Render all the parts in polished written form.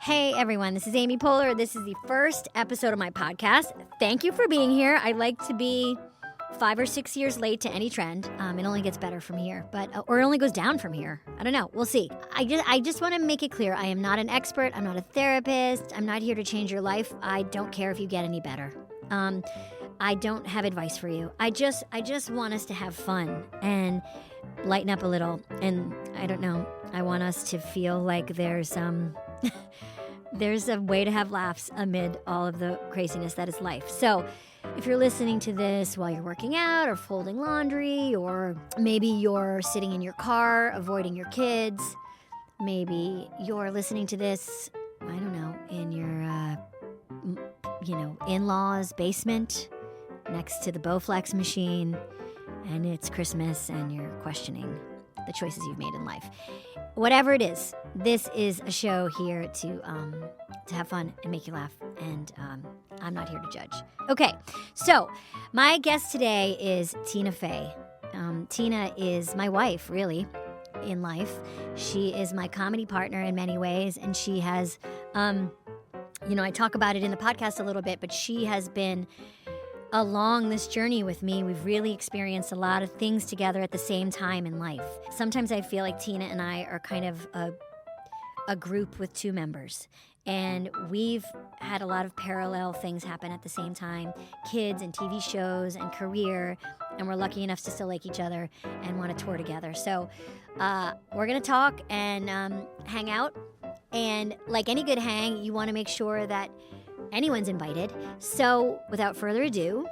Hey everyone, this is Amy Poehler. This is the first episode of my podcast. Thank you for being here. I like to be 5 or 6 years late to any trend. It only gets better from here, or it only goes down from here. I don't know. We'll see. I just want to make it clear. I am not an expert. I'm not a therapist. I'm not here to change your life. I don't care if you get any better. I don't have advice for you. I just want us to have fun and lighten up a little. And I don't know. I want us to feel like there's there's a way to have laughs amid all of the craziness that is life. So if you're listening to this while you're working out or folding laundry, or maybe you're sitting in your car avoiding your kids, maybe you're listening to this, I don't know, in your, in-laws' basement next to the Bowflex machine, and it's Christmas and you're questioning the choices you've made in life. Whatever it is, this is a show here to have fun and make you laugh, and I'm not here to judge. Okay, so my guest today is Tina Fey. Tina is my wife, really, in life. She is my comedy partner in many ways, and she has, I talk about it in the podcast a little bit, but she has been along this journey with me. We've really experienced a lot of things together at the same time in life. Sometimes I feel like Tina and I are kind of a group with two members, and we've had a lot of parallel things happen at the same time, kids and TV shows and career, and we're lucky enough to still like each other and want to tour together. So we're going to talk and hang out, and like any good hang, you want to make sure that anyone's invited. So without further ado,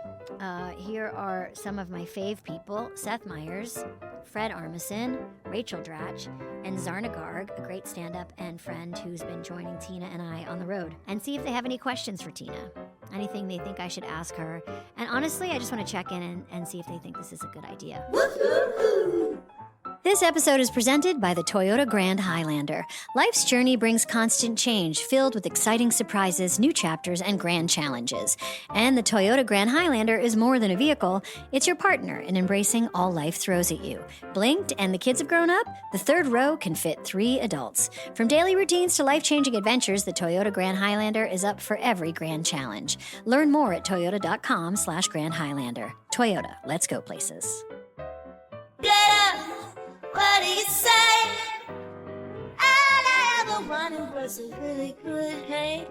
here are some of my fave people: Seth Meyers, Fred Armisen, Rachel Dratch, and Zarna Garg, a great stand-up and friend who's been joining Tina and I on the road. And see if they have any questions for Tina, anything they think I should ask her. And honestly, I just want to check in and see if they think this is a good idea. This episode is presented by the Toyota Grand Highlander. Life's journey brings constant change, filled with exciting surprises, new chapters, and grand challenges. And the Toyota Grand Highlander is more than a vehicle. It's your partner in embracing all life throws at you. Blinked and the kids have grown up? The third row can fit 3 adults. From daily routines to life-changing adventures, the Toyota Grand Highlander is up for every grand challenge. Learn more at toyota.com/Grand Highlander. Toyota, let's go places. Get up! What do you say? All I ever wanted was a really good hang.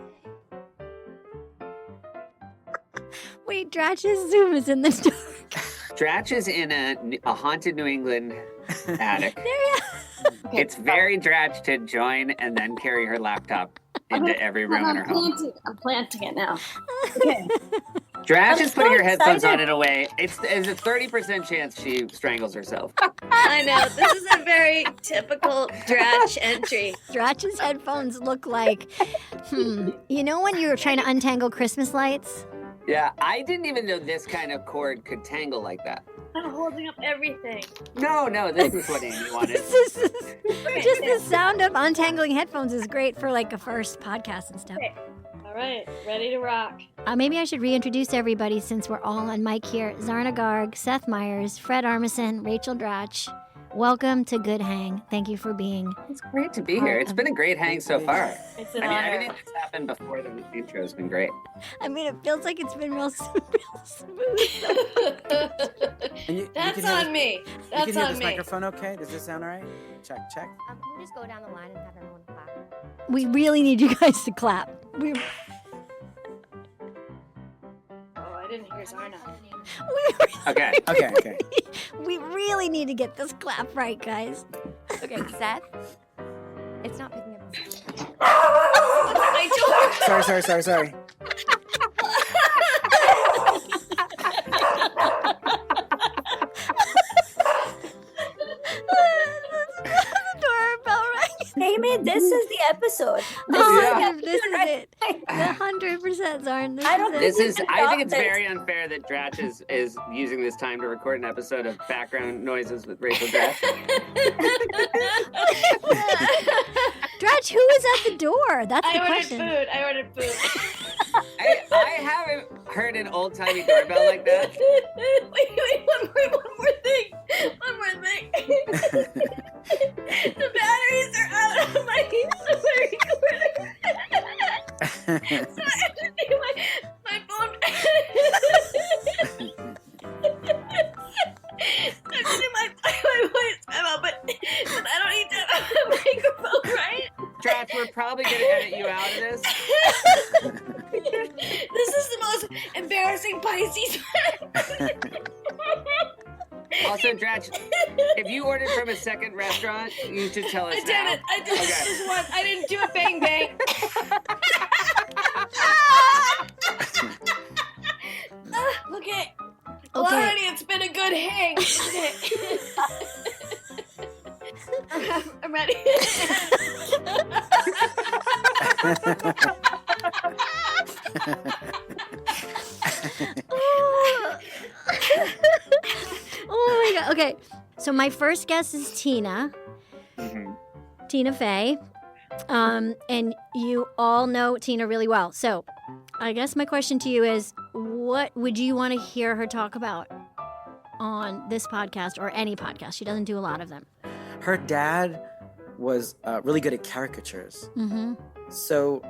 Wait, Dratch's Zoom is in the dark. Dratch is in a haunted New England attic. There you are. It's very Dratch to join and then carry her laptop into every room in her home. I'm planting it now. Okay. Dratch is putting her headphones excited. on in a way. There's a 30% chance she strangles herself. I know. This is a very typical Dratch entry. Dratch's headphones look like, you know when you're trying to untangle Christmas lights? Yeah, I didn't even know this kind of cord could tangle like that. I'm holding up everything. No, this is what Amy wanted. Just the sound of untangling headphones is great for like a first podcast and stuff. Okay. All right, ready to rock. Maybe I should reintroduce everybody since we're all on mic here. Zarna Garg, Seth Meyers, Fred Armisen, Rachel Dratch. Welcome to Good Hang. Thank you for being. It's great to be here. It's been a great hang so far. It's an I mean, honor. everything that's happened before the intro has been great. I mean, it feels like it's been real smooth. And you That's can hear on this- me. You can That's hear on this me. microphone okay? Does this sound all right? Check. Can we just go down the line and have everyone clap? We really need you guys to clap. Oh, I didn't hear Zarna. Okay. Okay. We really need to get this clap right, guys. Okay, Seth. It's not picking up the sound. I Sorry. Doorbell right. Amy, this is the episode. This is it. 100% Zarn. I don't This is it. I think it's very unfair that Dratch is using this time to record an episode of background noises with Rachel Dratch. Dratch, who is at the door? That's the ordered question. food. I ordered food. I haven't heard an old-timey doorbell like that. Wait, one more thing. The batteries are out of my recorder. So I had to take my phone. I have to do my voice memo, but I don't need to have a microphone, right? Dratch, we're probably going to edit you out of this. This is the most embarrassing Pisces. Also, Dratch, if you ordered from a second restaurant, you should tell us I did now. it. I did Okay. it this once. I didn't do a bang bang. Okay. Well, Okay. already it's been a good hang. Okay. I'm ready. Oh my god. Okay. So my first guess is Tina. Mhm. Tina Fey. And you all know Tina really well. So I guess my question to you is, what would you want to hear her talk about on this podcast or any podcast? She doesn't do a lot of them. Her dad was really good at caricatures. Mm-hmm. So,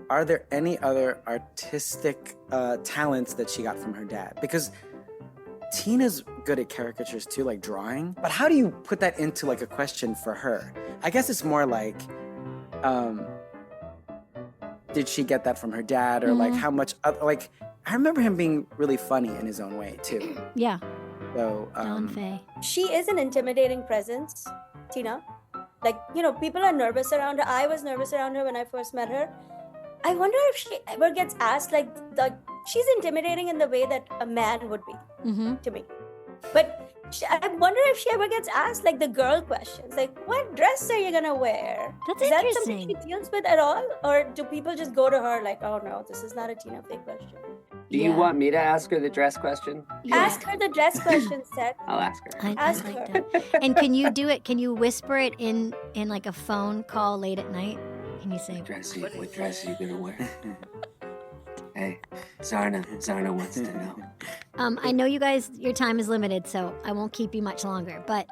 are there any other artistic talents that she got from her dad? Because Tina's good at caricatures too, like drawing. But how do you put that into like a question for her? I guess it's more like, did she get that from her dad, or like how much? Like, I remember him being really funny in his own way too. Yeah. So, Dawn Fey. She is an intimidating presence, Tina. Like, people are nervous around her. I was nervous around her when I first met her. I wonder if she ever gets asked, like she's intimidating in the way that a man would be Mm-hmm. to me. But I wonder if she ever gets asked, like, the girl questions. Like, what dress are you going to wear? That's Is that something interesting. she deals with at all? Or do people just go to her like, oh, no, this is not a Tina Fey question? Do you Yeah. want me to ask her the dress question? Yeah. Ask her the dress question, Seth. I'll ask her. I Ask like her. that. And can you do it? Can you whisper it in like a phone call late at night? Can you say, What dress are you gonna wear? Hey, Zarna wants to know. I know you guys, your time is limited, so I won't keep you much longer. But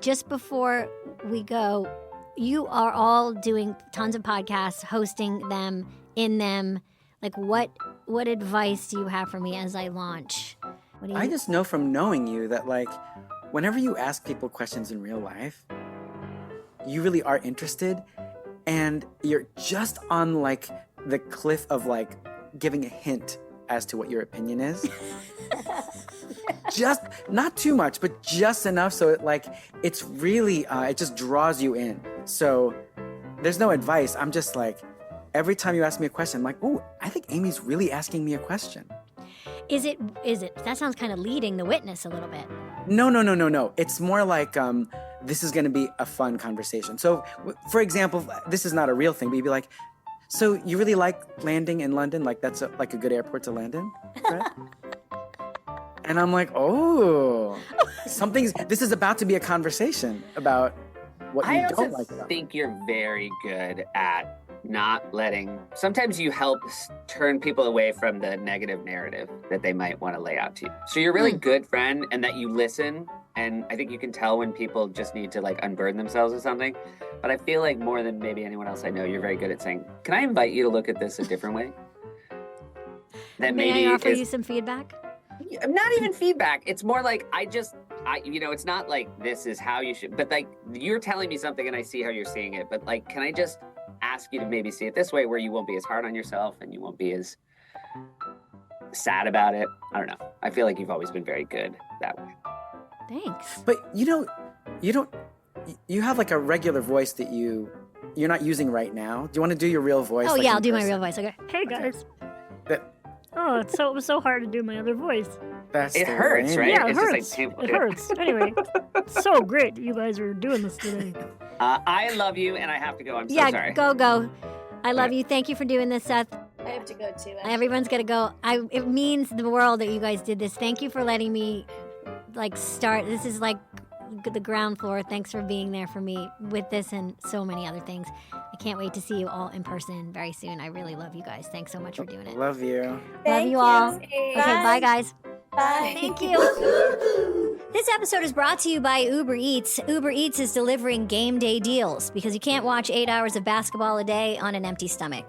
just before we go, you are all doing tons of podcasts, hosting them, in them. Like, what advice do you have for me as I launch? What do you? I just know from knowing you that, like, whenever you ask people questions in real life, you really are interested, and you're just on like the cliff of like giving a hint as to what your opinion is. Just not too much, but just enough so it's really it just draws you in. So there's no advice. I'm just like, every time you ask me a question, I'm like, oh, I think Amy's really asking me a question. Is it? That sounds kind of leading the witness a little bit. No. It's more like this is going to be a fun conversation. So, for example, this is not a real thing, but you'd be like, so you really like landing in London? Like, that's a good airport to land in, right? And I'm like, oh, this is about to be a conversation about what you I also don't like about it. think you're very good at not letting. Sometimes you help turn people away from the negative narrative that they might want to lay out to you. So you're a really good friend, and that you listen. And I think you can tell when people just need to like unburden themselves or something. But I feel like more than maybe anyone else I know, you're very good at saying, "Can I invite you to look at this a different way?" That May maybe I offer is you some feedback? not even feedback. It's more like it's not like this is how you should, but like you're telling me something and I see how you're seeing it. But like, can I just ask you to maybe see it this way, where you won't be as hard on yourself and you won't be as sad about it? I don't know. I feel like you've always been very good that way. Thanks. But you have like a regular voice that you're not using right now. Do you want to do your real voice? Oh like, yeah, in I'll do my person? real voice. Okay. Hey guys. That- Oh, it was so hard to do my other voice. That's It the hurts, way. right? Yeah, it It's just, like, hurts. painful. It hurts. Anyway, it's so great that you guys are doing this today. I love you, and I have to go. I'm so Yeah, sorry. go. I love you. Thank you for doing this, Seth. I have to go too. Everyone's gonna go. It means the world that you guys did this. Thank you for letting me start. This is like the ground floor. Thanks for being there for me with this and so many other things. I can't wait to see you all in person very soon. I really love you guys. Thanks so much for doing it. Love you. Love you all. Hey. Okay, bye guys. Bye. Thank you. This episode is brought to you by Uber Eats. Uber Eats is delivering game day deals because you can't watch 8 hours of basketball a day on an empty stomach.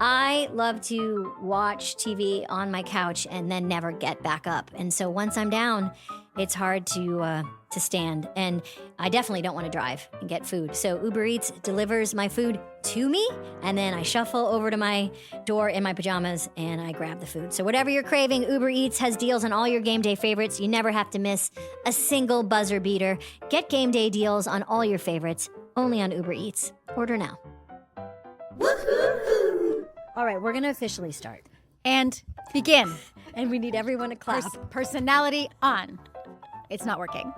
I love to watch TV on my couch and then never get back up. And so once I'm down, it's hard to stand. And I definitely don't want to drive and get food. So Uber Eats delivers my food to me, and then I shuffle over to my door in my pajamas and I grab the food. So whatever you're craving, Uber Eats has deals on all your game day favorites. You never have to miss a single buzzer beater. Get game day deals on all your favorites, only on Uber Eats. Order now. All right, we're going to officially start. And begin. And we need everyone to clap. Personality on. It's not working.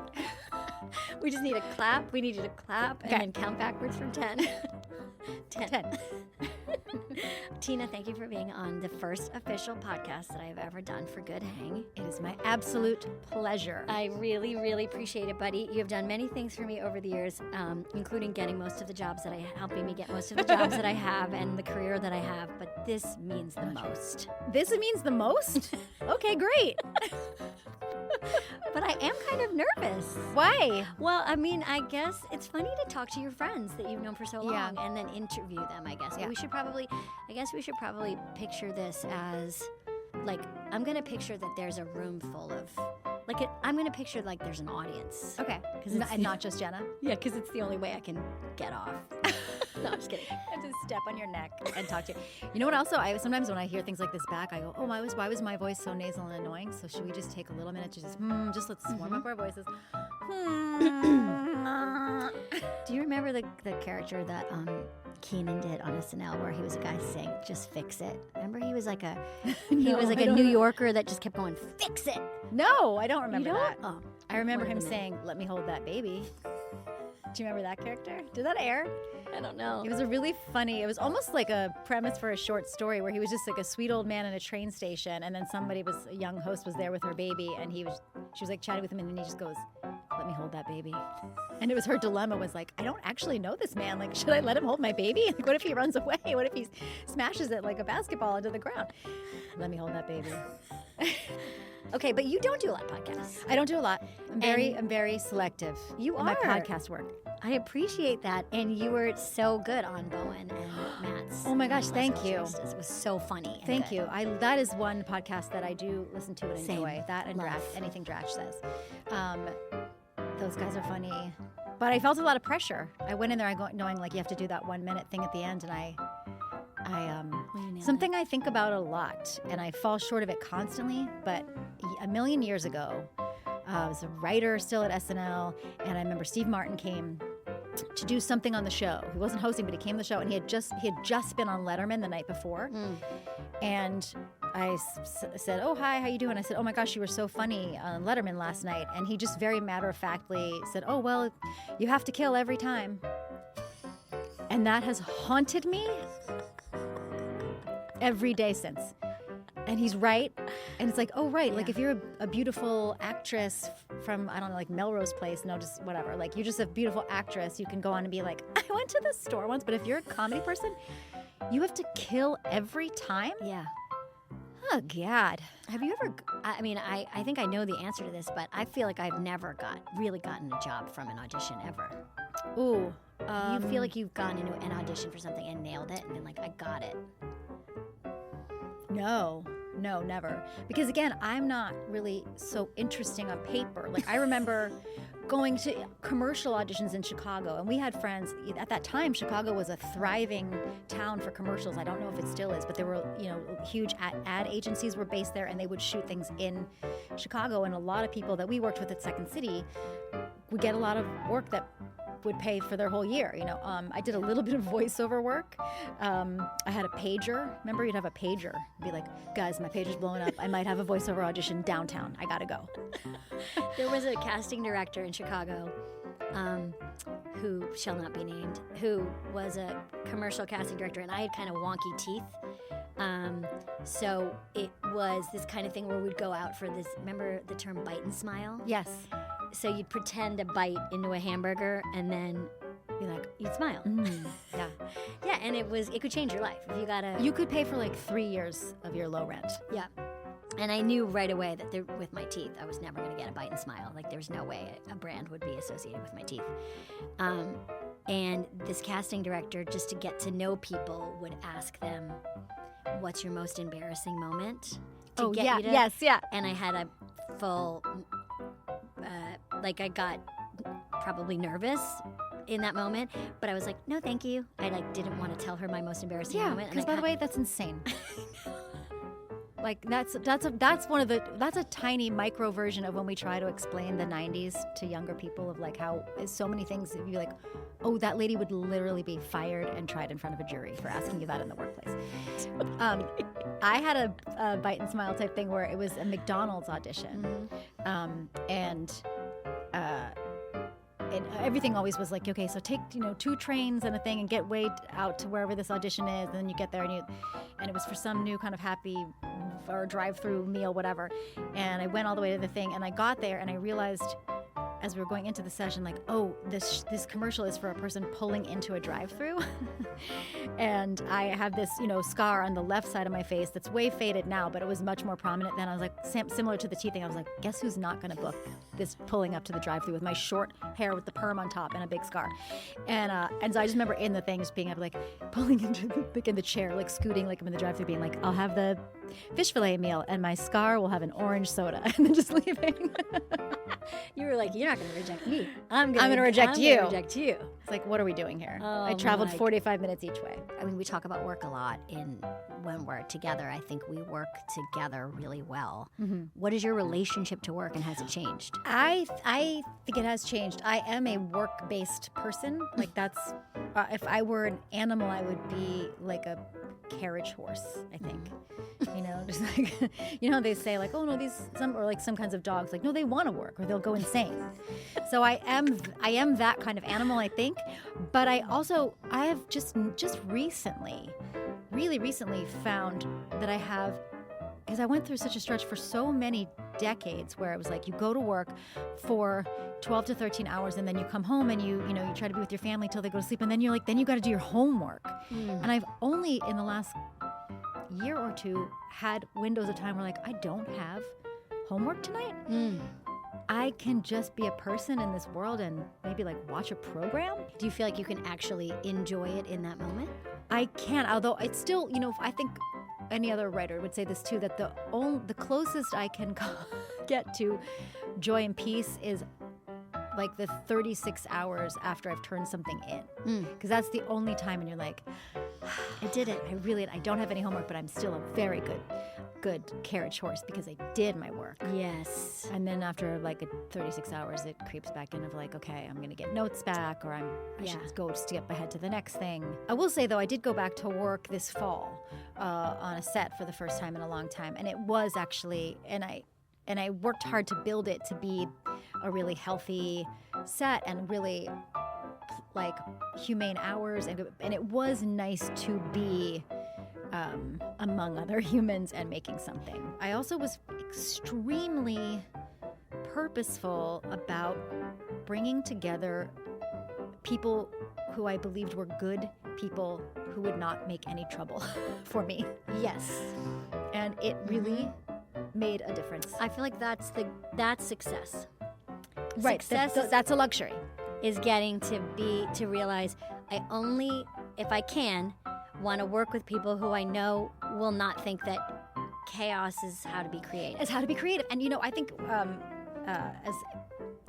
We just need a clap. We need you to clap and then count backwards from 10. 10. Tina, thank you for being on the first official podcast that I have ever done for Good Hang. It is my absolute pleasure. I really, really appreciate it, buddy. You have done many things for me over the years, including getting most of the jobs that helping me get most of the jobs that I have and the career that I have. But this means the most. This means the most? Okay, great. But I am kind of nervous. Why? Well, I mean, I guess it's funny to talk to your friends that you've known for so long Yeah. and then interview them, I guess. But Yeah. we should probably picture this as, like, I'm going to picture that there's a room full of, I'm going to picture like there's an audience. Okay. And not just Jenna? Yeah, because it's the only way I can get off. No, I'm just kidding. I have to step on your neck and talk to you. You know what? Also, sometimes when I hear things like this back, I go, "Oh, why was my voice so nasal and annoying?" So should we just take a little minute to just let's warm up our voices. Do you remember the character that Keenan did on SNL where he was a guy saying, "Just fix it"? Remember, he was like a New Yorker that just kept going, "Fix it." No, I don't remember You don't? that. Oh, I remember one of him the saying, "Let me hold that baby." Do you remember that character? Did that air? I don't know. It was a really funny, it was almost like a premise for a short story where he was just like a sweet old man in a train station, and then a young host was there with her baby, and she was like chatting with him, and then he just goes, "Let me hold that baby." And it was her dilemma was like, I don't actually know this man. Like, should I let him hold my baby? Like, what if he runs away? What if he smashes it like a basketball into the ground? Let me hold that baby. Okay, but you don't do a lot of podcasts. I don't do a lot. I'm very selective. You in my are. podcast work. I appreciate that, and you were so good on Bowen and Matt's. Oh my gosh, thank you. It was so funny. And Thank good. you. That is one podcast that I do listen to and Same. enjoy. That and Love. Dratch, anything Dratch says. Those guys are funny. But I felt a lot of pressure. I went in there knowing like you have to do that 1 minute thing at the end, and something I think about a lot, and I fall short of it constantly, but a million years ago, I was a writer still at SNL, and I remember Steve Martin came to do something on the show. He wasn't hosting, but he came to the show, and he had just been on Letterman the night before. And I said, "Oh, hi, how you doing?" I said, "Oh my gosh, you were so funny on Letterman last night." And he just very matter-of-factly said, "Oh, well, you have to kill every time." And that has haunted me every day since. And he's right. And it's like, oh, right. Like, if you're a beautiful actress from, I don't know, like Melrose Place, no, just whatever. Like, you're just a beautiful actress. You can go on and be like, I went to the store once. But if you're a comedy person, you have to kill every time? Yeah. Oh, God. Have you ever? I mean, I think I know the answer to this, but I feel like I've never really gotten a job from an audition ever. Ooh. You feel like you've gone into an audition for something and nailed it and been like, I got it. No, never. Because again, I'm not really so interesting on paper. Like, I remember going to commercial auditions in Chicago, and we had friends. At that time, Chicago was a thriving town for commercials. I don't know if it still is, but there were, huge ad agencies were based there, and they would shoot things in Chicago. And a lot of people that we worked with at Second City would get a lot of work that would pay for their whole year. I did a little bit of voiceover work. I had a pager. Remember, you'd have a pager. Be like, guys, my pager's blowing up. I might have a voiceover audition downtown. I gotta go. There was a casting director in Chicago, who shall not be named, who was a commercial casting director, and I had kind of wonky teeth. So it was this kind of thing where we'd go out for this, remember the term bite and smile? Yes. So you'd pretend to bite into a hamburger and then be like, you'd smile. Yeah. Yeah, and it could change your life if you got You could pay for like 3 years of your low rent. Yeah. And I knew right away that with my teeth, I was never going to get a bite and smile. Like, there's no way a brand would be associated with my teeth. And this casting director, just to get to know people, would ask them, what's your most embarrassing moment? To get you to, yes, yeah. And I had a full, I got probably nervous in that moment, but I was like, no, thank you. I didn't want to tell her my most embarrassing moment. Because by the way, that's insane. Like that's a tiny micro version of when we try to explain the 90s to younger people of like how so many things you'd be like, oh, that lady would literally be fired and tried in front of a jury for asking you that in the workplace. I had a bite and smile type thing where it was a McDonald's audition, and everything always was like, okay, so take 2 trains and a thing and get way out to wherever this audition is, and then you get there and it was for some new kind of happy or drive-through meal, whatever. And I went all the way to the thing, and I got there and I realized as we were going into the session, like, oh, this commercial is for a person pulling into a drive-through. And I have this, scar on the left side of my face that's way faded now, but it was much more prominent then. I was like, similar to the teeth thing, I was like, guess who's not going to book this pulling up to the drive-through with my short hair with the perm on top and a big scar. And so I just remember in the thing just being able, like, pulling into in the chair, like scooting like I'm in the drive-through, being like, I'll have the fish fillet meal and my scar will have an orange soda, and then just leaving. You were like, you're not going to reject me. I'm going to reject you. Reject you. It's like, what are we doing here? Oh, I traveled 45 minutes each way. I mean, we talk about work a lot when we're together. I think we work together really well. Mm-hmm. What is your relationship to work, and has it changed? I think it has changed. I am a work-based person. Like that's, if I were an animal, I would be like a carriage horse, I think. Just like, they say like, oh no, some kinds of dogs, like, no, they want to work or they'll go insane. So I am that kind of animal, I think. But I have just recently, really recently found that I have, because I went through such a stretch for so many decades where it was like you go to work for 12 to 13 hours and then you come home and you try to be with your family till they go to sleep, and then you're like, then you got to do your homework. And I've only in the last year or two had windows of time where like, I don't have homework tonight. I can just be a person in this world and maybe like watch a program. Do you feel like you can actually enjoy it in that moment? I can, although it's still, I think any other writer would say this too, that the closest I can get to joy and peace is like the 36 hours after I've turned something in. Because that's the only time when you're like, I did it. I don't have any homework, but I'm still a very good carriage horse because I did my work. Yes. And then after like 36 hours, it creeps back in of like, okay, I'm going to get notes back, or I should go just to get ahead to the next thing. I will say though, I did go back to work this fall on a set for the first time in a long time. And it was actually, and I worked hard to build it to be a really healthy set and really like humane hours, and it was nice to be among other humans and making something. I also was extremely purposeful about bringing together people who I believed were good people who would not make any trouble for me. Yes. And it really made a difference. I feel like that's success. Right. Success that's a luxury. Is getting to realize I only, if I can, want to work with people who I know will not think that chaos is how to be creative. It's how to be creative. And I think as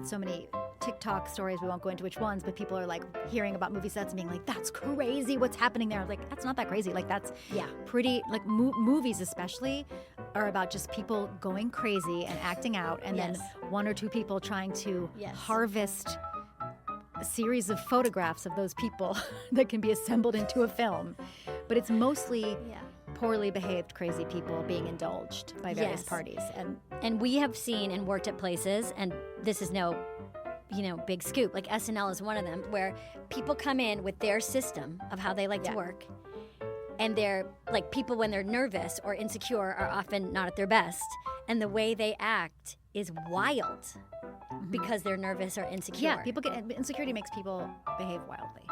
so many TikTok stories, we won't go into which ones, but people are like hearing about movie sets and being like, that's crazy, what's happening there? I was like, that's not that crazy. Like that's pretty, like movies especially are about just people going crazy and acting out, and then one or two people trying to harvest a series of photographs of those people that can be assembled into a film. But it's mostly poorly behaved crazy people being indulged by various parties. And we have seen and worked at places, and this is no big scoop, like SNL is one of them, where people come in with their system of how they like to work, and they're like, people when they're nervous or insecure are often not at their best, and the way they act is wild because they're nervous or insecure. Yeah, insecurity makes people behave wildly.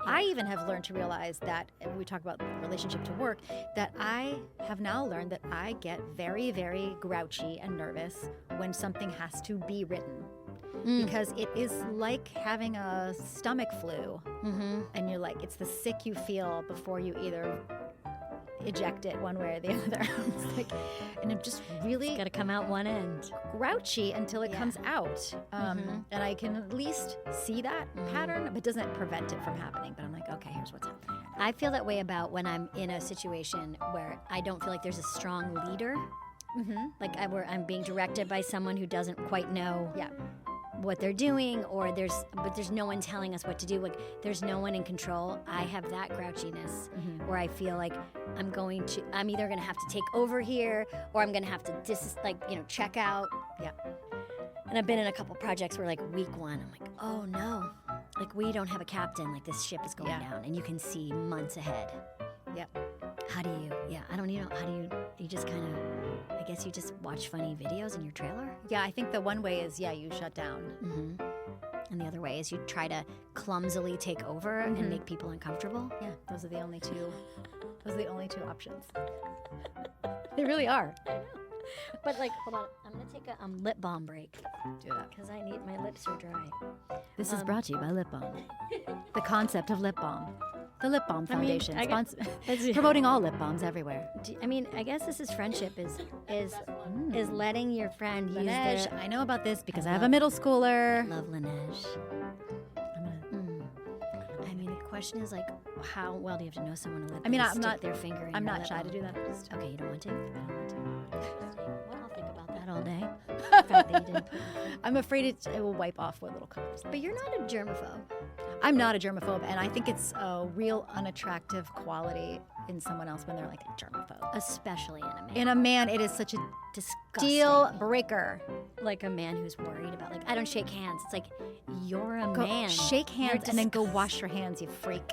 I even have learned to realize that, and we talk about relationship to work, that I have now learned that I get very, very grouchy and nervous when something has to be written. Because it is like having a stomach flu, and you're like, it's the sick you feel before you either eject it one way or the other. It's like, and it just really Got to come out one end. grouchy until it comes out. And I can at least see that pattern, but it doesn't prevent it from happening. But I'm like, okay, here's what's happening. I feel that way about when I'm in a situation where I don't feel like there's a strong leader. Like where I'm being directed by someone who doesn't quite know what they're doing, or there's no one telling us what to do. Like there's no one in control. I have that grouchiness where I feel like I'm either gonna have to take over here, or I'm gonna have to check out. Yeah. And I've been in a couple projects where like week one, I'm like, oh no, like we don't have a captain. Like this ship is going down, and you can see months ahead. Yep. How do you? Yeah, I don't. How do you? You just kind of. I guess you just watch funny videos in your trailer. Yeah, I think the one way is you shut down. And the other way is you try to clumsily take over and make people uncomfortable. Yeah, those are the only two. Those are the only two options. They really are. But like, hold on, I'm gonna take a lip balm break. Do that. Because my lips are dry. This is brought to you by Lip Balm. The concept of lip balm. The Lip Balm Foundation. Promoting all lip balms everywhere. I guess this is friendship. Is letting your friend use Laneige, their. I know about this because I have a middle schooler. Love Laneige. The question is like, how well do you have to know someone to let them stick their finger in I'm your not lip shy to balm? do that. Okay, you don't want to? I don't want to. Well, I'll think about that all day. The fact that you didn't put I'm afraid it will wipe off with little colors. But you're not a germaphobe. I'm not a germaphobe, and I think it's a real unattractive quality in someone else when they're like a germaphobe. Especially in a man. In a man, it is such a Disgusting. deal breaker. Like a man who's worried about, like, I don't shake hands. It's like, you're a Go man. shake hands You're and then go wash your hands, you freak.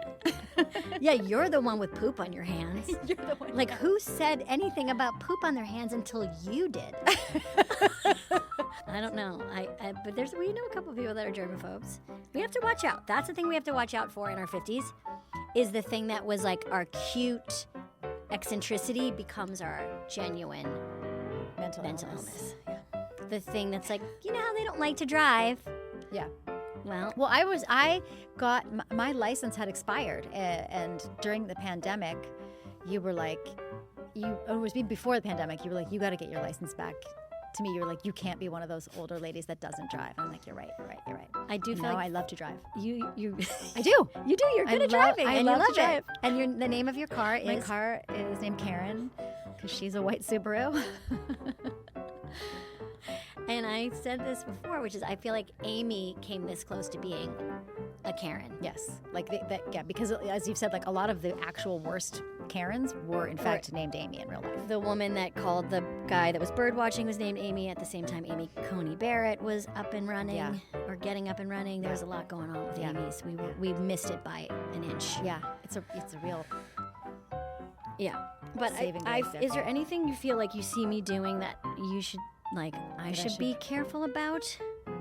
Yeah, you're the one with poop on your hands. You're the one. Like, who said anything about poop on their hands until you did? I don't know. But we know a couple of people that are germaphobes. We have to watch out. That's the thing we have to watch out for in our 50s, is the thing that was like our cute eccentricity becomes our genuine mental illness. Yeah. The thing that's like, you know how they don't like to drive? Yeah. Well, I got my license had expired, and during the pandemic, you were like, it was before the pandemic. You were like, you got to get your license back. To me, you were like, you can't be one of those older ladies that doesn't drive. I'm like, you're right. I do feel now like I love to drive. you I do. you do. You're good at driving, I and love you love to drive. it. And the name of your car is. My car is named Karen because she's a white Subaru. And I said this before, which is I feel like Amy came this close to being a Karen. Yes, like because as you've said, like a lot of the actual worst Karens were in fact named Amy in real life. The woman that called the guy that was bird watching was named Amy. At the same time, Amy Coney Barrett was up and running, or getting up and running. There was a lot going on with Amy's. We missed it by an inch. Yeah, it's a real. Yeah, but is there anything you feel like you see me doing that you should, like, I should be careful about?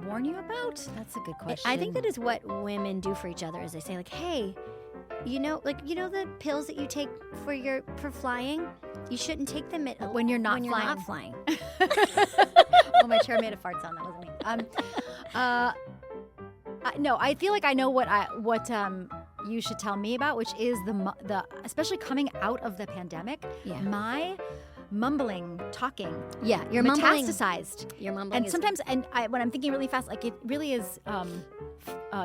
Warn you about? That's a good question. I think that is what women do for each other. Is they say like, hey, you know the pills that you take for flying, you shouldn't take them when you're not flying. Oh, my chair made a fart sound. That wasn't me. No, I feel like I know what you should tell me about, which is the especially coming out of the pandemic. Yeah. My mumbling, talking. Yeah, you're metastasized. Your mumbling. And sometimes, when I'm thinking really fast, like it really is.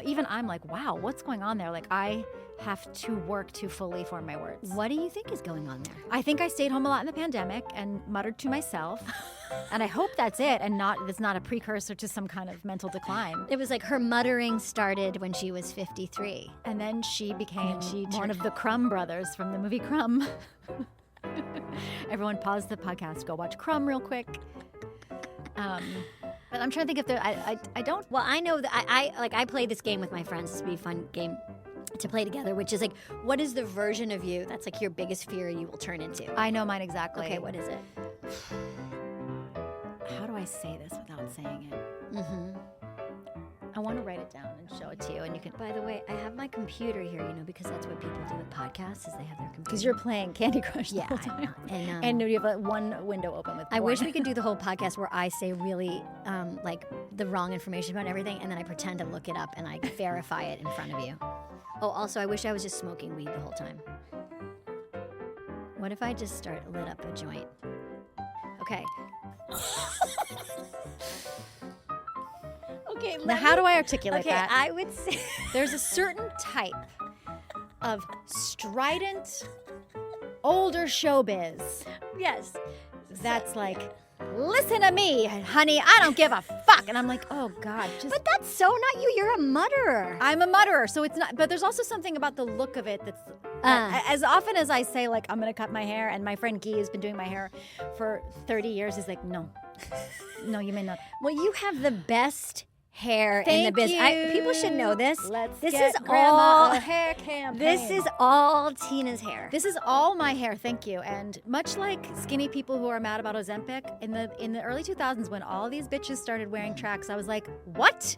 Even I'm like, wow, what's going on there? Like I have to work to fully form my words. What do you think is going on there? I think I stayed home a lot in the pandemic and muttered to myself. And I hope that's it, and it's not a precursor to some kind of mental decline. It was like her muttering started when she was 53. And then she became one of the Crumb brothers from the movie Crumb. Everyone pause the podcast, go watch Crumb real quick. But I'm trying to think if there, I don't. Well, I know that I play this game with my friends. It's be a fun game to play together, which is like, what is the version of you that's like your biggest fear you will turn into? I know mine exactly. Okay, what is it? How do I say this without saying it? I want to write it down and show it to you, and you can. By the way, I have my computer here, because that's what people do with podcasts is they have their computer. Because you're playing Candy Crush. Yeah, the whole time. and And you have one window open with. I porn. wish we could do the whole podcast where I say really like the wrong information about everything, and then I pretend to look it up and I verify it in front of you. Oh, also, I wish I was just smoking weed the whole time. What if I just lit up a joint? Okay. Okay. Now, how do I articulate Okay, that? I would say There's a certain type of strident, older showbiz yes. that's like, listen to me, honey, I don't give a fuck. And I'm like, oh God, just. But that's so not you. You're a mutterer. I'm a mutterer, so it's not. But there's also something about the look of it that's. As often as I say, like, I'm gonna cut my hair, and my friend Guy has been doing my hair for 30 years, he's like, no, no, you may not. Well, you have the best hair in the Thank business. People should know this. This is Grandma all. a hair campaign. This is all Tina's hair. This is all my hair, thank you. And much like skinny people who are mad about Ozempic, in the early 2000s when all these bitches started wearing tracks, I was like, what?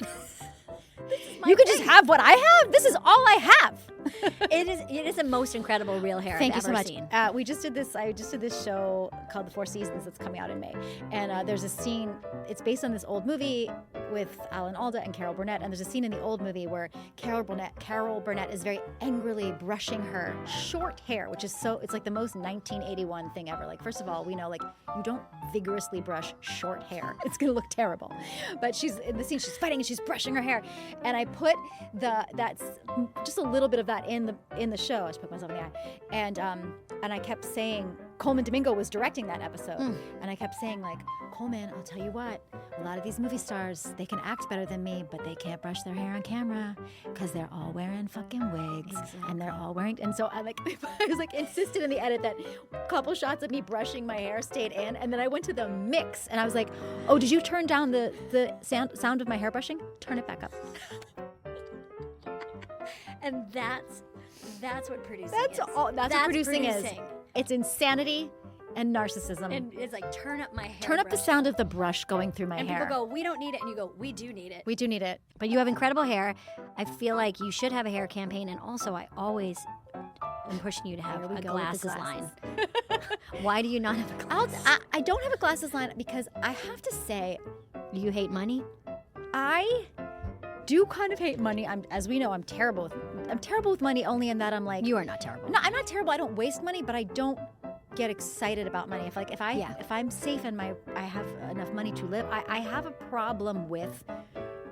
You could just have what I have? This is all I have. It is the most incredible real hair Thank I've you so ever much. seen. We just did this. I just did this show called The Four Seasons that's coming out in May, and there's a scene. It's based on this old movie with Alan Alda and Carol Burnett, and there's a scene in the old movie where Carol Burnett is very angrily brushing her short hair, which is it's like the most 1981 thing ever. Like, first of all, we know, like, you don't vigorously brush short hair. It's gonna look terrible. But she's in the scene, she's fighting and she's brushing her hair, and I put that's just a little bit of that in the show. I just put myself in the eye, and I kept saying, Coleman Domingo was directing that episode, and I kept saying, like, Coleman, I'll tell you what, a lot of these movie stars, they can act better than me, but they can't brush their hair on camera because they're all wearing fucking wigs, and they're all wearing, and so I was like insisted in the edit that a couple shots of me brushing my hair stayed in, and then I went to the mix, and I was like, oh, did you turn down the sound of my hair brushing? Turn it back up. And that's what producing That's is. all. That's what producing is. It's insanity and narcissism. And it's like, turn up my hair. Turn up the sound of the brush going through my and hair. people go, we don't need it. And you go, we do need it. We do need it. But you have incredible hair. I feel like you should have a hair campaign. And also, I always am pushing you to have a glasses line. Why do you not have a glasses? I don't have a glasses line because I have to say, You hate money? I do kind of hate money. As we know, I'm terrible with money, only in that I'm like, You are not terrible. no, I'm not terrible. I don't waste money, but I don't get excited about money. If I'm safe and I have enough money to live, I have a problem with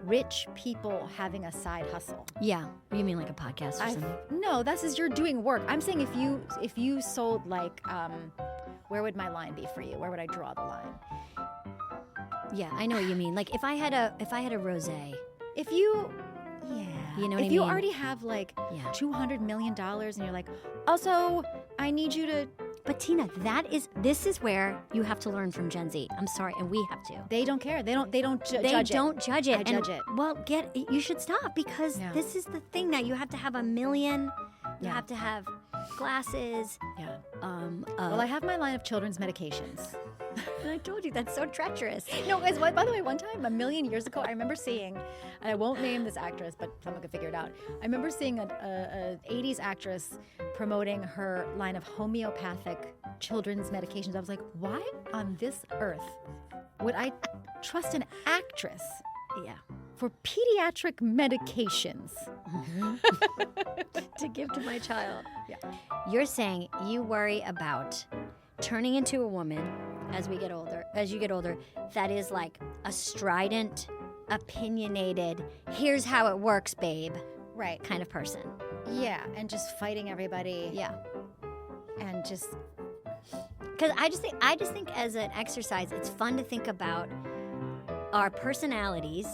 rich people having a side hustle. Yeah. You mean like a podcast or something? No, that's as you're doing work. I'm saying if you sold, like, where would my line be for you? Where would I draw the line? Yeah, I know what you mean. Like if I had a rosé. If you You know what I if you mean? already have like Yeah. $200 million and you're like, also, I need you to. But Tina, this is where you have to learn from Gen Z. I'm sorry, and we have to. They don't care. They don't judge it. They don't judge it. I judge it. Well, you should stop because Yeah. this is the thing now. You have to have $1 million. You Yeah. have to have glasses. Yeah. Well, I have my line of children's medications. I told you that's so treacherous. No, guys, by the way, one time, 1,000,000 years ago, I remember seeing, and I won't name this actress, but someone could figure it out. I remember seeing a 80s actress promoting her line of homeopathic children's medications. I was like, why on this earth would I trust an actress Yeah. for pediatric medications? To give to my child. Yeah. You're saying you worry about turning into a woman as you get older, that is like a strident, opinionated, here's how it works, babe, Right. kind of person. Yeah, and just fighting everybody. Yeah. And just Because I just think as an exercise, it's fun to think about our personalities,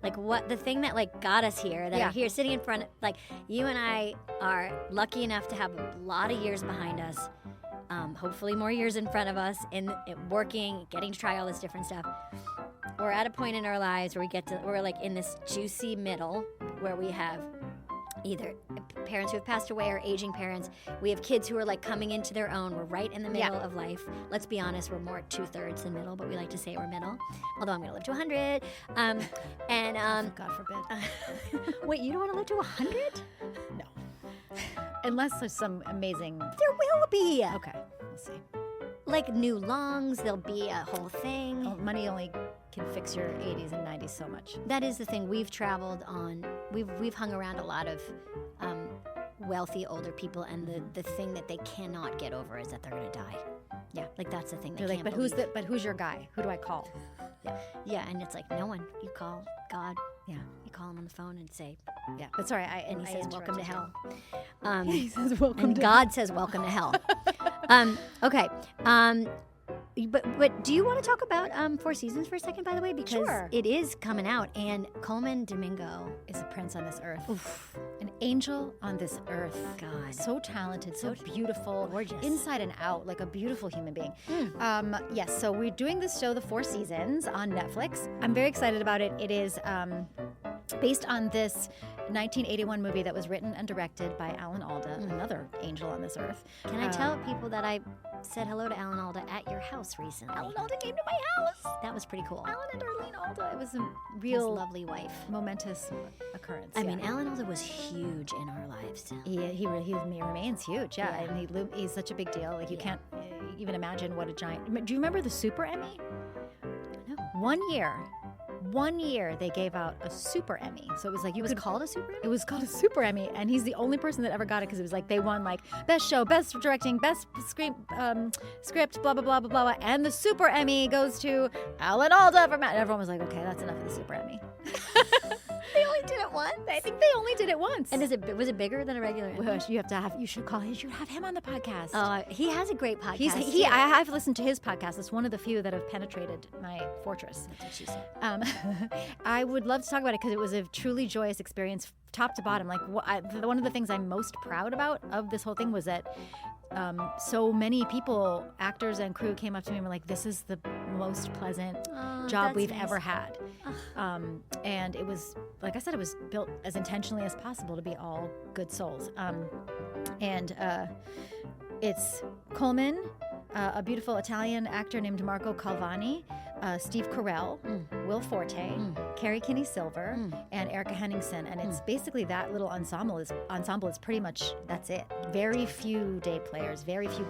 like what the thing that like got us here, that Yeah. are here sitting in front. Like you and I are lucky enough to have a lot of years behind us, hopefully more years in front of us in working, getting to try all this different stuff. We're at a point in our lives where we're like in this juicy middle where we have either parents who have passed away or aging parents. We have kids who are like coming into their own. We're right in the middle of life. Let's be honest, we're more 2/3 than middle, but we like to say we're middle. Although I'm going to live to 100. God forbid. Wait, you don't want to live to 100? No. Unless there's some amazing. There will be. Okay, we'll see. Like new lungs, there'll be a whole thing. Oh, money only can fix your 80s and 90s so much. That is the thing. We've traveled on. We've hung around a lot of wealthy older people, and the thing that they cannot get over is that they're gonna die. Yeah, like that's the thing. They They're like, can't but who's your guy? Who do I call? Yeah, and it's like no one. You call God. Yeah. You call him on the phone and say, Yeah, but sorry, and he says, "Welcome to hell." He says, "Welcome and to God says, "Welcome to hell." Okay. But do you want to talk about Four Seasons for a second, by the way? Because Sure. it is coming out, and Coleman Domingo is a prince on this earth. An angel on this earth. God. So talented, so beautiful. Gorgeous. Inside and out, like a beautiful human being. Yes, so we're doing this show, The Four Seasons, on Netflix. I'm very excited about it. It is based on this 1981 movie that was written and directed by Alan Alda, another angel on this earth. Can I tell people that I said hello to Alan Alda at your house recently? Alan Alda came to my house. That was pretty cool. Alan and Arlene Alda. It was a His real lovely wife. momentous occurrence. I yeah. mean, Alan Alda was huge in our lives. He remains huge, yeah. Yeah. And he's such a big deal. Like you can't even imagine what a giant. Do you remember the Super Emmy? No. 1 year they gave out a Super Emmy. So it was like It was called a Super Emmy? It was called a Super Emmy, and he's the only person that ever got it because it was like they won like best show, best directing, best script, blah blah blah blah blah, and the Super Emmy goes to Alan Alda for Matt. And everyone was like, okay, that's enough of the Super Emmy. They only did it once? I think they only did it once. And was it bigger than a regular Emmy? Well, you should have him on the podcast. He has a great podcast. I've listened to his podcast. It's one of the few that have penetrated my fortress. That's what she said. I would love to talk about it because it was a truly joyous experience, top to bottom. Like one of the things I'm most proud about of this whole thing was that so many people, actors and crew, came up to me and were like, "This is the most pleasant job we've ever had." And it was, like I said, it was built as intentionally as possible to be all good souls. It's Coleman, a beautiful Italian actor named Marco Calvani, Steve Carell, Will Forte, Carrie Kinney Silver, and Erica Henningsen. And it's basically that little ensemble is pretty much, that's it. Very few day players, very few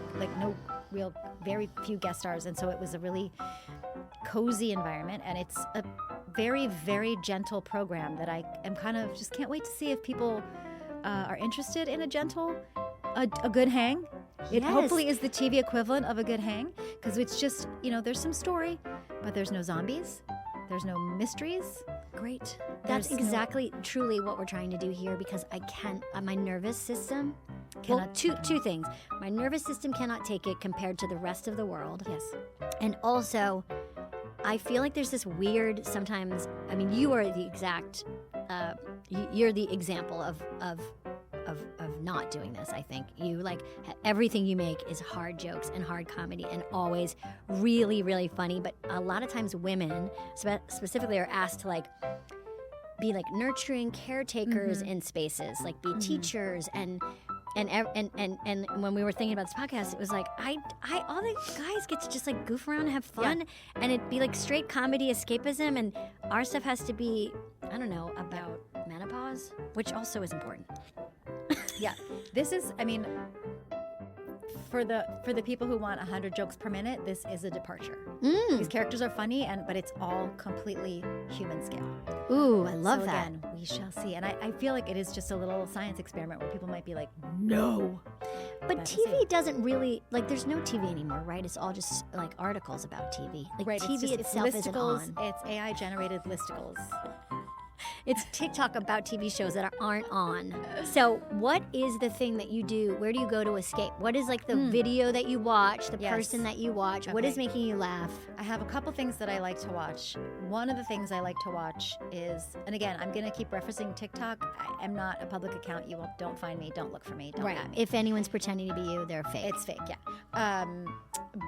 guest stars. And so it was a really cozy environment, and it's a very, very gentle program that I am kind of just can't wait to see if people are interested in a good hang. It hopefully is the TV equivalent of a good hang, because it's just, there's some story, but there's no zombies, there's no mysteries. Great. That's exactly, truly what we're trying to do here, because I can't, my nervous system cannot, two things. My nervous system cannot take it compared to the rest of the world. Yes. And also, I feel like there's this weird, sometimes, I mean, you are the exact, you're the example of not doing this. I think you everything you make is hard jokes and hard comedy and always really, really funny. But a lot of times women specifically are asked to be nurturing caretakers in spaces, be teachers and when we were thinking about this podcast, it was all the guys get to just goof around and have fun, and it'd be straight comedy escapism, and our stuff has to be, I don't know, about menopause, which also is important. Yeah, this is, I mean, for the people who want 100 jokes per minute, this is a departure. These characters are funny, but it's all completely human scale. Ooh, I love that. Again, we shall see. And I feel like it is just a little science experiment where people might be like, no. But TV doesn't really, there's no TV anymore, right? It's all just articles about TV. Right, TV itself isn't on. It's AI-generated listicles. It's TikTok about TV shows that aren't on. So what is the thing that you do? Where do you go to escape? What is the video that you watch, the person that you watch? Okay. What is making you laugh? I have a couple things that I like to watch. One of the things I like to watch is, and again, I'm going to keep referencing TikTok. I am not a public account. Don't find me. Don't look for me. Don't at me. If anyone's pretending to be you, they're fake. It's fake, yeah.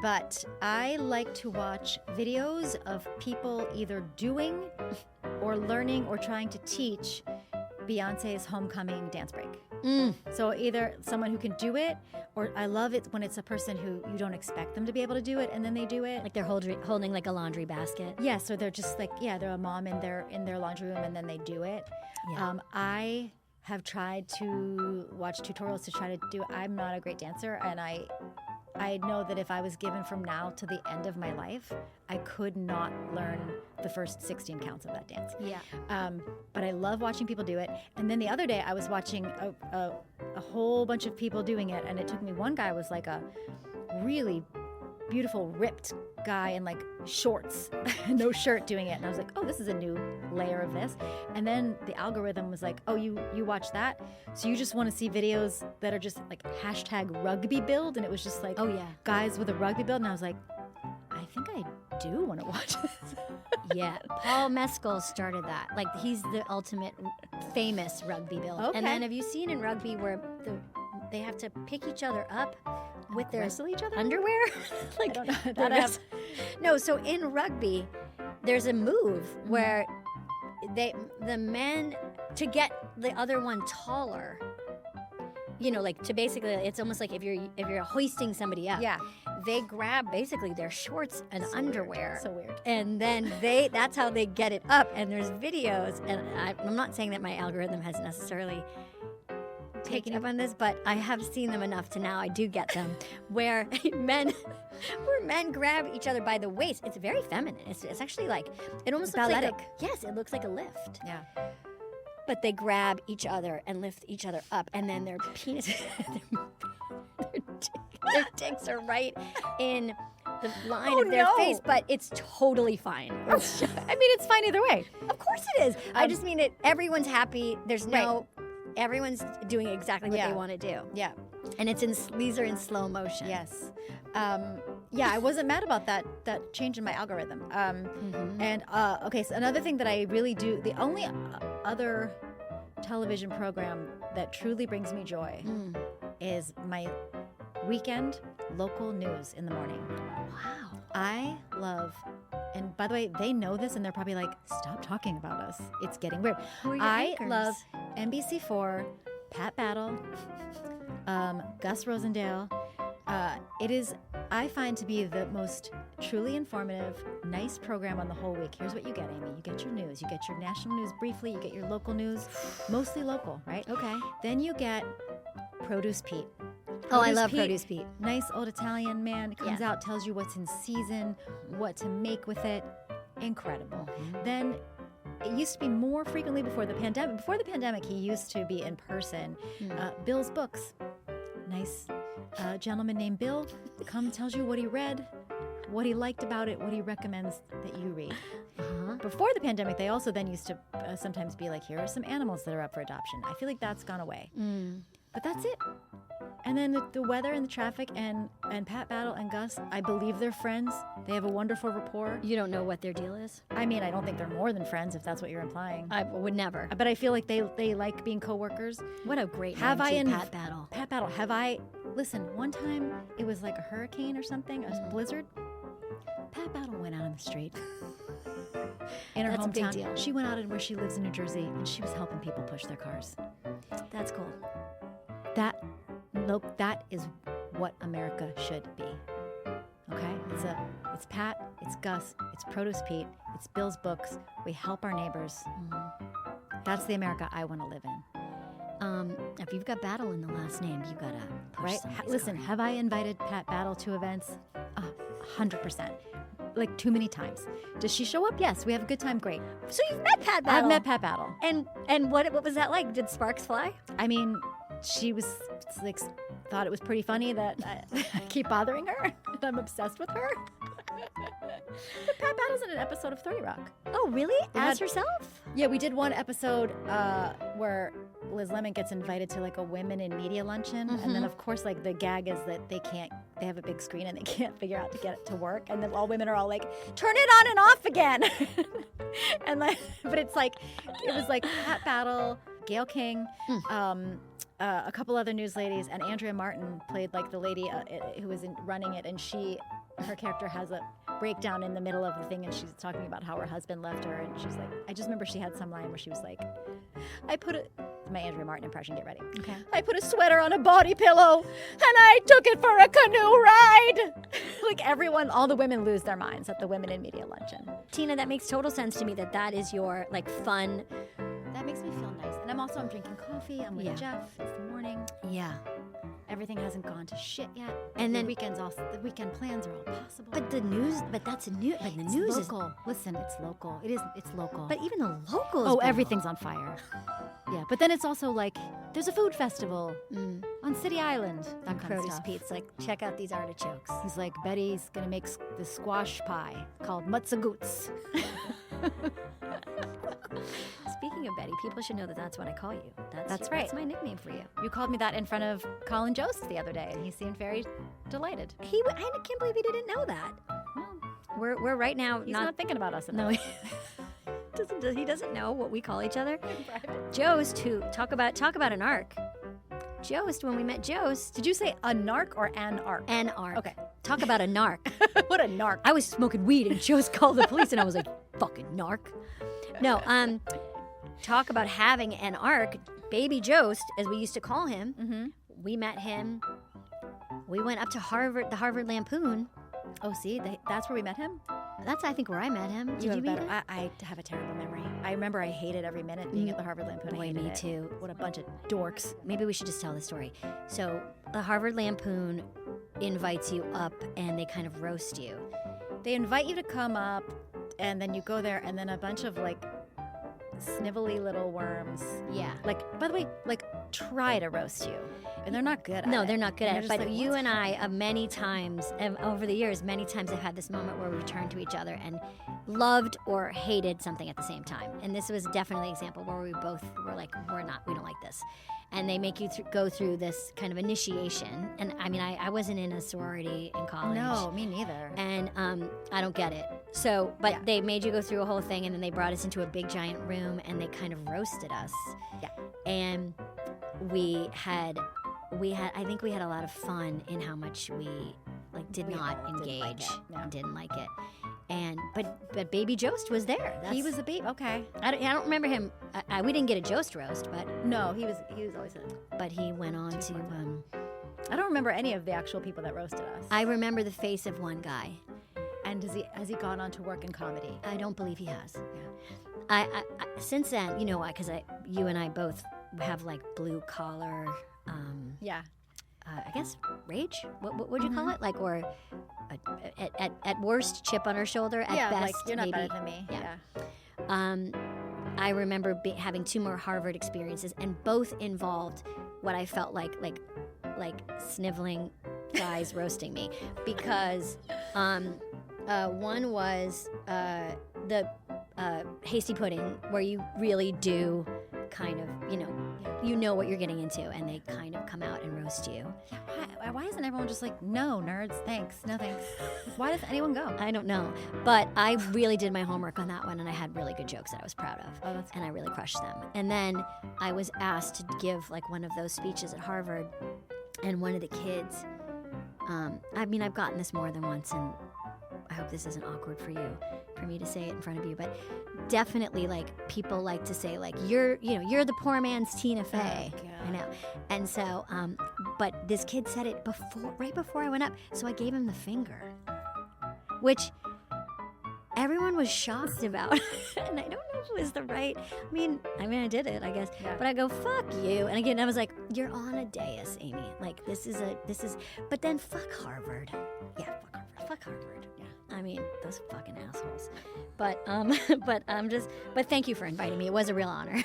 But I like to watch videos of people either doing or learning or trying to teach Beyonce's Homecoming dance break. So either someone who can do it, or I love it when it's a person who you don't expect them to be able to do it, and then they do it. Like they're holding like a laundry basket. Yeah, so they're just like, they're a mom in their laundry room, and then they do it. Yeah. I have tried to watch tutorials to try to do it. I'm not a great dancer, and I know that if I was given from now to the end of my life, I could not learn the first 16 counts of that dance. Yeah. But I love watching people do it. And then the other day I was watching a whole bunch of people doing it, and it took me, one guy was like a really beautiful, ripped guy in like shorts, no shirt doing it. And I was like, oh, this is a new layer of this. And then the algorithm was like, oh, you watch that? So you just want to see videos that are just like #rugby build. And it was just like, Oh, yeah. guys with a rugby build. And I was like, I think I do want to watch this. Yeah. Paul Mescal started that. Like, he's the ultimate famous rugby build. Okay. And then have you seen in rugby where they have to pick each other up with their Wrestle each other? underwear? Like, don't know what they that is. No, so in rugby, there's a move where the men, to get the other one taller, like to basically, it's almost like if you're hoisting somebody up. Yeah. They grab basically their shorts and underwear. So weird. And then that's how they get it up. And there's videos, and I'm not saying that my algorithm has necessarily taken up on this, but I have seen them enough to now I do get them, where men grab each other by the waist. It's very feminine. It's actually like, it almost looks Balletic. yes, it looks like a lift. Yeah. But they grab each other and lift each other up, and then their penis, their dicks are right in the line of their face, but it's totally fine. I mean, it's fine either way. Of course it is. I just mean it. Everyone's happy. There's no. Everyone's doing exactly what they want to do. Yeah. And these are in slow motion. Yes. Yeah, I wasn't mad about that change in my algorithm. And okay, so another thing that I really do, the only other television program that truly brings me joy is my weekend local news in the morning. Wow. I love, and by the way, they know this, and they're probably like, stop talking about us. It's getting weird. Who are your I anchors? love NBC4, Pat Battle, Gus Rosendale. It is, I find, to be the most truly informative, nice program on the whole week. Here's what you get, Amy. You get your news. You get your national news briefly. You get your local news, mostly local, right? Okay. Then you get Produce Pete. Oh, I love Produce Pete. Nice old Italian man comes out, tells you what's in season, what to make with it. Incredible. Then it used to be more frequently before the pandemic. Before the pandemic, he used to be in person. Bill's Books. Nice gentleman named Bill tells you what he read, what he liked about it, what he recommends that you read. Before the pandemic, they also then used to sometimes be like, here are some animals that are up for adoption. I feel like that's gone away. But that's it. And then the weather and the traffic and Pat Battle and Gus, I believe they're friends. They have a wonderful rapport. You don't know what their deal is? I mean, I don't think they're more than friends, if that's what you're implying. I would never. But I feel like they like being coworkers. What a great Have name, I too, in Pat Battle. Pat Battle, listen, one time it was like a hurricane or something, a blizzard. Pat Battle went out on the street. In her That's a hometown. big deal. She went out in where she lives in New Jersey, and she was helping people push their cars. That's cool. That is what America should be. Okay? It's Pat, it's Gus, it's Produce Pete, it's Bill's Books. We help our neighbors. That's the America I want to live in. If you've got Battle in the last name, you gotta push Right? somebody's Listen, car. have I invited Pat Battle to events? 100%. Like too many times. Does she show up? Yes. We have a good time. Great. So you've met Pat Battle. I've met Pat Battle. And what was that like? Did sparks fly? I mean, she was like, thought it was pretty funny that I keep bothering her and I'm obsessed with her. But Pat Battle's in an episode of 30 Rock. Oh, really? We As had- herself? Yeah, we did one episode where Liz Lemon gets invited to like a women in media luncheon, and then of course like the gag is that they have a big screen and they can't figure out to get it to work, and then all women are all like, turn it on and off again. And like, but it was like Pat Battle, Gail King, a couple other news ladies, and Andrea Martin played like the lady who was running it, and her character has a breakdown in the middle of the thing, and she's talking about how her husband left her, and she's like, I just remember she had some line where she was like, I put my Andrea Martin impression. Get ready. Okay. I put a sweater on a body pillow and I took it for a canoe ride. Like everyone, all the women lose their minds at the Women in Media luncheon. Tina, that makes total sense to me that is your like fun. That makes me feel nice. And I'm drinking coffee. I'm with Yeah. Jeff. It's the morning. Yeah. Everything hasn't gone to shit yet. And then- the weekend plans are all possible. But the news, but that's a new, but the it's news local. Listen, it's local. It's local. is, but even the locals. oh, everything's on fire. Yeah, but then it's also like there's a food festival on City Island. That kind of Produce stuff. Pete's like, check out these artichokes. He's like, Betty's gonna make the squash pie called mutzaguts. Speaking of Betty, people should know that that's what I call you. That's right. That's my nickname for you. You called me that in front of Colin Jost the other day, and he seemed very delighted. I can't believe he didn't know that. Well, We're right now he's not thinking about us No, enough. he doesn't know what we call each other. Jost, who talk about an arc. Jost, when we met Jost, Did you say a narc or an arc? an arc. Okay. Talk about a narc. What a narc. I was smoking weed and Jost called the police and I was like, fucking narc. No, talk about having an arc. Baby Jost, as we used to call him, Mm-hmm. we met him. We went up to Harvard, the Harvard Lampoon. Oh, see, that's where we met him? That's, I think, where I met him. Did you have meet better- him? I have a terrible memory. I remember I hated every minute being at the Harvard Lampoon. I Boy, hated me it. too. What a bunch of dorks. Maybe we should just tell the story. So the Harvard Lampoon invites you up and they kind of roast you. They invite you to come up, and then you go there, and then a bunch of like snivelly little worms. Yeah. Like, by the way, like try to roast you, and they're not good at it. No, they're not good And at it. you're But just like, you "What's and I, many times, over the years, many times I've had this moment where we turned to each other and loved or hated something at the same time. And this was definitely an example where we both were like, we don't like this. And they make you go through this kind of initiation. And I mean, I wasn't in a sorority in college. No, me neither. And I don't get it. So, but Yeah. they made you go through a whole thing, and then they brought us into a big giant room, and they kind of roasted us. Yeah. And I think we had a lot of fun in how much we like did We not all didn't engage like it, yeah. and didn't like it. And but Baby Jost was there. He was a babe. Okay. I don't remember him. We didn't get a Jost roast, No, he was always but he went on to. I don't remember any of the actual people that roasted us. I remember the face of one guy. And has he gone on to work in comedy? I don't believe he has. I since then, you know why? Because you and I both have like blue collar. Yeah. I guess rage. What would you call it? Like, or at worst, chip on our shoulder. At yeah, best, like you're not maybe. better than me. Yeah. Yeah. I remember having 2 more Harvard experiences, and both involved what I felt like sniveling guys roasting me, because one was the hasty pudding, where you really do kind of, you know what you're getting into, and they kind of come out and roast you. Why isn't everyone just like, no, nerds, thanks, no thanks? Why does anyone go? I don't know, but I really did my homework on that one, and I had really good jokes that I was proud of. Oh, that's and I really crushed them. And then I was asked to give like one of those speeches at Harvard, and one of the kids, I mean, I've gotten this more than once, and I hope this isn't awkward for me to say it in front of you, but definitely, like, people like to say, like, you're the poor man's Tina Fey. God. I know. And so, but this kid said it right before I went up, so I gave him the finger, which everyone was shocked about. And I don't know if it was the right, I mean, I did it, I guess. Yeah. But I go, fuck you. And again, I was like, you're on a dais, Amy. Like, this is, but then fuck Harvard. Yeah, fuck Harvard. Yeah. I mean, those fucking assholes. But but thank you for inviting me. It was a real honor.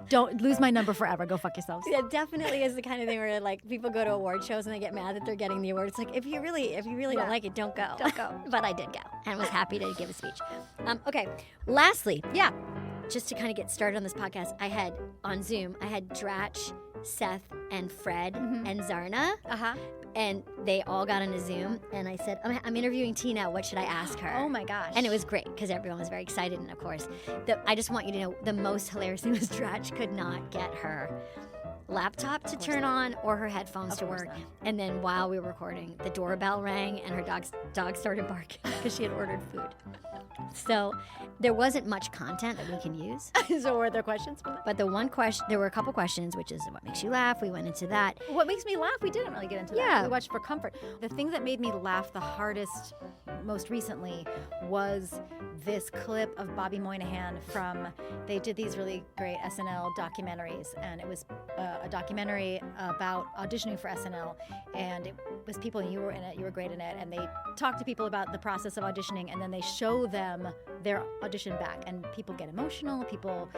Don't lose my number forever. Go fuck yourselves. Yeah, definitely is the kind of thing where like people go to award shows and they get mad that they're getting the award. It's like, if you really don't like it, don't go. Don't go. But I did go and was happy to give a speech. Okay. Lastly, Yeah. just to kind of get started on this podcast, I had on Zoom, I had Dratch, Seth, and Fred and Zarna, and they all got on a Zoom, and I said, I'm interviewing Tina. What should I ask her? Oh my gosh. And it was great because everyone was very excited, and of course, I just want you to know the most hilarious thing was Dratch could not get her laptop to course turn not. on or her headphones Of to course work. not. And then while we were recording, the doorbell rang and her dog started barking because she had ordered food. So there wasn't much content that we can use. So were there questions? But there were a couple questions, which is what makes you laugh. We went into that. What makes me laugh? We didn't really get into Yeah. that. We watched for comfort. The thing that made me laugh the hardest most recently was this clip of Bobby Moynihan they did these really great SNL documentaries, and it was a documentary about auditioning for SNL, and it was people, and you were in it, you were great in it, and they talked to people about the process of auditioning, and then they show them their audition back, and people get emotional, people,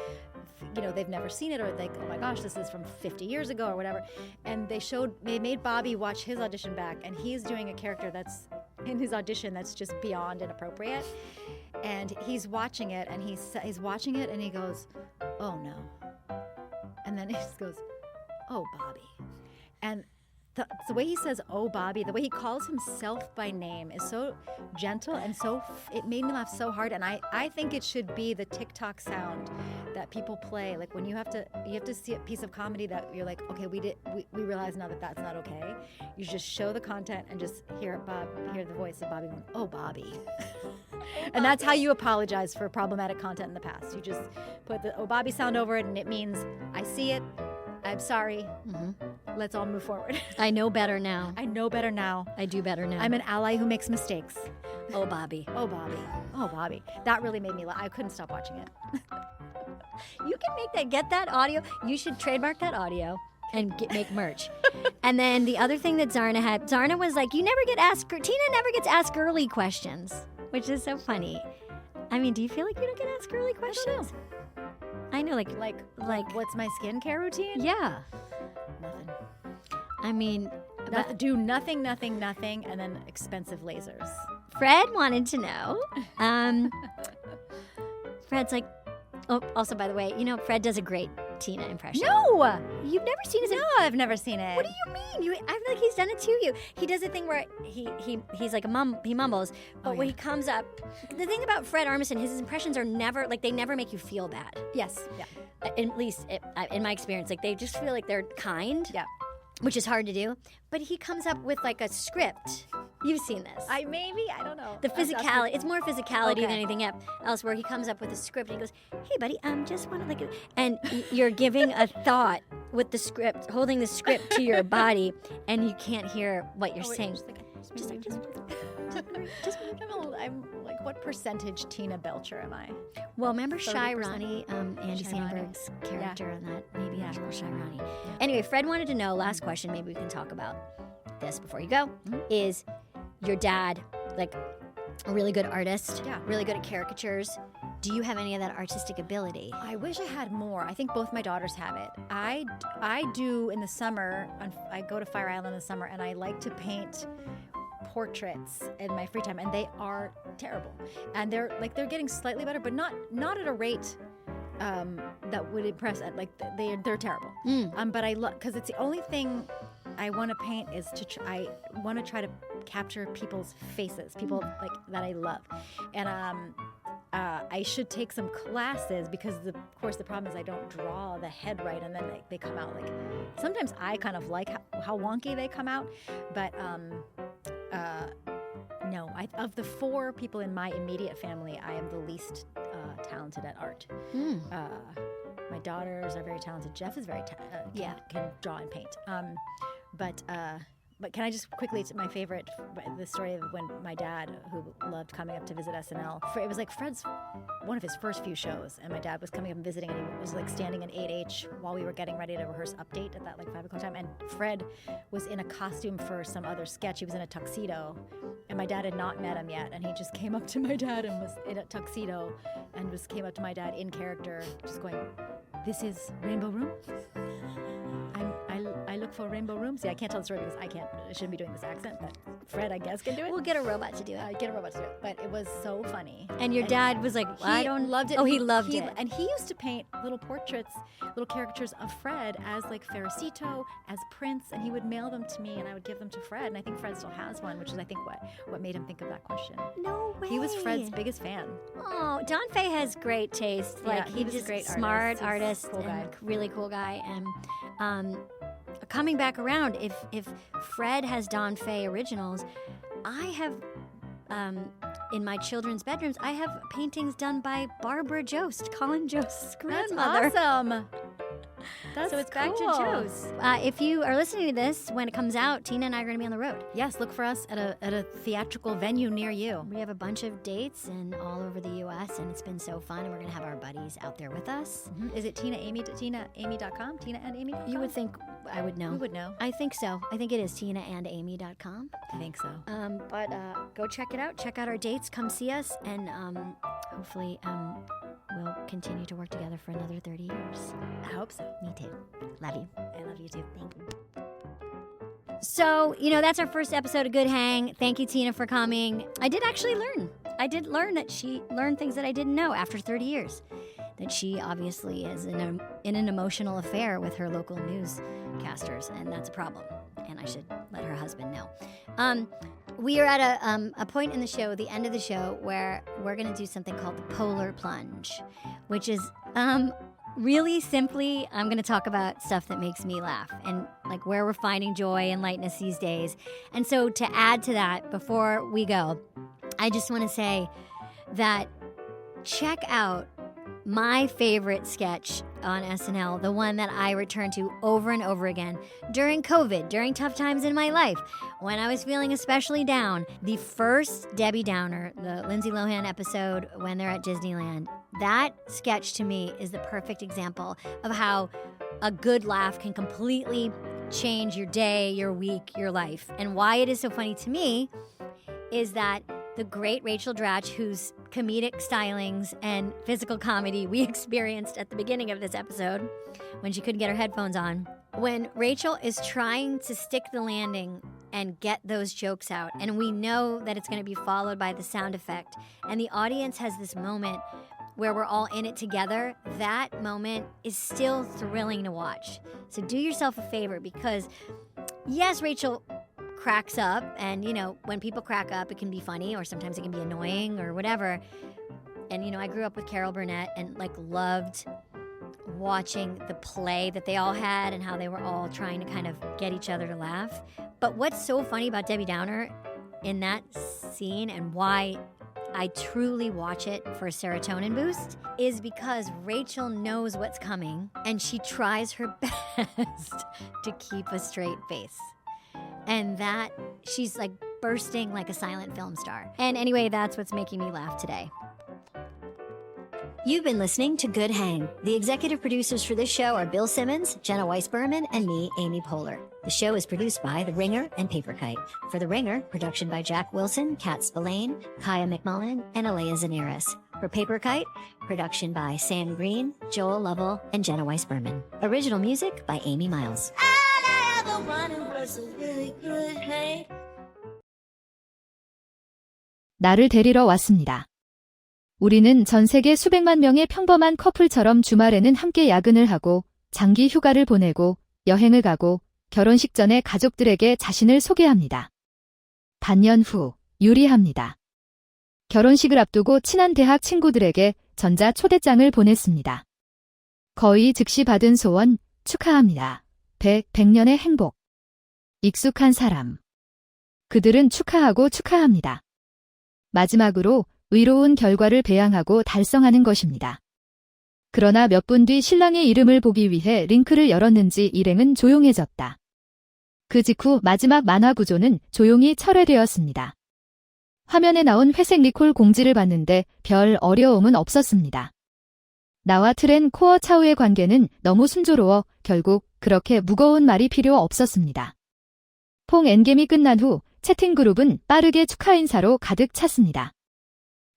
they've never seen it, or like, oh my gosh, this is from 50 years ago or whatever, and they made Bobby watch his audition back, and he's doing a character that's in his audition that's just beyond inappropriate, and he's watching it, and he's watching it, and he goes, oh no, and then he just goes, oh Bobby, and the way he says, oh, Bobby, the way he calls himself by name is so gentle and it made me laugh so hard. And I think it should be the TikTok sound that people play. Like when you have to see a piece of comedy that you're like, okay, we realize now that that's not okay. You just show the content and just hear the voice of Bobby going, oh, Bobby. And that's how you apologize for problematic content in the past. You just put the oh, Bobby sound over it, and it means I see it. I'm sorry. Mm-hmm. Let's all move forward. I know better now. I know better now. I do better now. I'm an ally who makes mistakes. Oh, Bobby. Oh, Bobby. Oh, Bobby. That really made me laugh. I couldn't stop watching it. You can get that audio. You should trademark that audio and make merch. And then the other thing that Zarna was like, Tina never gets asked girly questions, which is so funny. I mean, do you feel like you don't get asked girly questions? I know, like what's my skincare routine? Yeah. Nothing. I mean, Do nothing, and then expensive lasers. Fred wanted to know. Fred's like, oh, also, by the way, Fred does a great Tina impression. No! You've never seen his? No, I've never seen it. What do you mean? I feel like he's done it to you. He does a thing where he's like he mumbles, but when he comes up, the thing about Fred Armisen, his impressions are never they never make you feel bad. Yes. Yeah. At least in my experience, like they just feel like they're kind. Yeah. Which is hard to do, but he comes up with like a script. You've seen this. I don't know. The physicality, it's more physicality Okay. than anything else, where he comes up with a script and he goes, hey buddy, just want to and you're giving a thought with the script, holding the script to your body, and you can't hear what you're saying. I'm like, what percentage Tina Belcher am I? Well, remember Shy 30%? Ronnie, Andy Shy Samberg's character on that? Maybe Yeah. Shy Ronnie. Anyway, Fred wanted to know, last question, maybe we can talk about this before you go, is your dad, like a really good artist, really good at caricatures. Do you have any of that artistic ability? I wish I had more. I think both my daughters have it. I do in the summer. I go to Fire Island in the summer, and I like to paint portraits in my free time, and they are terrible. And they're getting slightly better, but not at a rate that would impress. Like they're terrible. But I love, because it's the only thing I want to paint is I want to try to capture people's faces, people like that I love, and I should take some classes because of course the problem is I don't draw the head right, and then they come out like, sometimes I kind of like how wonky they come out, but no, of the 4 people in my immediate family, I am the least talented at art. My daughters are very talented. Jeff is very can draw and paint. But can I just quickly, it's my favorite, the story of when my dad, who loved coming up to visit SNL, it was like Fred's, one of his first few shows, and my dad was coming up and visiting, and he was like standing in 8H while we were getting ready to rehearse Update at that like 5 o'clock time, and Fred was in a costume for some other sketch. He was in a tuxedo, and my dad had not met him yet, and he just came up to my dad and was in a tuxedo, and came up to my dad in character, just going, "This is Rainbow Room? I I look for rainbow rooms. Yeah, I can't tell the story because I shouldn't be doing this accent, but Fred, I guess, can do it. We'll get a robot to do it. Get a robot to do it. But it was so funny. And your dad was like, I don't loved it. Oh, he loved it. And he used to paint little portraits, little caricatures of Fred as like Ferocito, as Prince, and he would mail them to me, and I would give them to Fred. And I think Fred still has one, which is I think what made him think of that question. No way. He was Fred's biggest fan. Oh, Don Fay has great taste. Like he was he's a great smart artist. artist He's a cool guy. and really cool guy. And coming back around, if Fred has Don Fay originals, I have in my children's bedrooms, I have paintings done by Barbara Jost, Colin Jost's grandmother. That's awesome. So it's back to Jost. If you are listening to this when it comes out, Tina and I are going to be on the road. Yes, look for us at a theatrical venue near you. We have a bunch of dates and all over the U.S. and it's been so fun. And we're going to have our buddies out there with us. Mm-hmm. Is it TinaAmy.com? Tina and Amy.com? You would think I would know. We would know. I think so. I think it is TinaandAmy.com. I think so. But go check it out. Check out our dates. Come see us, and hopefully we'll continue to work together for another 30 years. I hope so. Me too. Love you. I love you too. Thank you. So, that's our first episode of Good Hang. Thank you, Tina, for coming. I did actually learn. I did learn that she learned things that I didn't know after 30 years. That she obviously is in an emotional affair with her local newscasters, and that's a problem. And I should let her husband know. We are at a point in the show, the end of the show, where we're going to do something called the Poehler Plunge, which is really simply, I'm going to talk about stuff that makes me laugh and like where we're finding joy and lightness these days. And so to add to that, before we go, I just want to say that check out my favorite sketch on SNL, the one that I return to over and over again during COVID, during tough times in my life, when I was feeling especially down. The first Debbie Downer, the Lindsay Lohan episode when they're at Disneyland, that sketch to me is the perfect example of how a good laugh can completely change your day, your week, your life. And why it is so funny to me is that the great Rachel Dratch, whose comedic stylings and physical comedy we experienced at the beginning of this episode when she couldn't get her headphones on, when Rachel is trying to stick the landing and get those jokes out, and we know that it's going to be followed by the sound effect, and the audience has this moment where we're all in it together, that moment is still thrilling to watch. So do yourself a favor, because yes, Rachel cracks up, and when people crack up, it can be funny, or sometimes it can be annoying or whatever. And I grew up with Carol Burnett and loved watching the play that they all had and how they were all trying to kind of get each other to laugh. But what's so funny about Debbie Downer in that scene, and why I truly watch it for a serotonin boost, is because Rachel knows what's coming and she tries her best to keep a straight face. And that she's bursting like a silent film star. And anyway, that's what's making me laugh today. You've been listening to Good Hang. The executive producers for this show are Bill Simmons, Jenna Weiss-Berman, and me, Amy Poehler. The show is produced by The Ringer and Paperkite. For The Ringer, production by Jack Wilson, Kat Spillane, Kaya McMullen, and Alea Zaneris. For Paperkite, production by Sam Green, Joel Lovell, and Jenna Weiss-Berman. Original music by Amy Miles. The one who was a really good hang. 나를 데리러 왔습니다. 우리는 전 세계 수백만 명의 평범한 커플처럼 주말에는 함께 야근을 하고 장기 휴가를 보내고 여행을 가고 결혼식 전에 가족들에게 자신을 소개합니다. 반년 후 유리합니다. 결혼식을 앞두고 친한 대학 친구들에게 전자 초대장을 보냈습니다. 거의 즉시 받은 소원 축하합니다. 100년의 행복. 익숙한 사람. 그들은 축하하고 축하합니다. 마지막으로 의로운 결과를 배양하고 달성하는 것입니다. 그러나 몇 분 뒤 신랑의 이름을 보기 위해 링크를 열었는지 일행은 조용해졌다. 그 직후 마지막 만화 구조는 조용히 철회되었습니다. 화면에 나온 회색 리콜 공지를 봤는데 별 어려움은 없었습니다. 나와 트렌 코어 차우의 관계는 너무 순조로워 결국 그렇게 무거운 말이 필요 없었습니다. 퐁 엔겜이 끝난 후 채팅 그룹은 빠르게 축하 인사로 가득 찼습니다.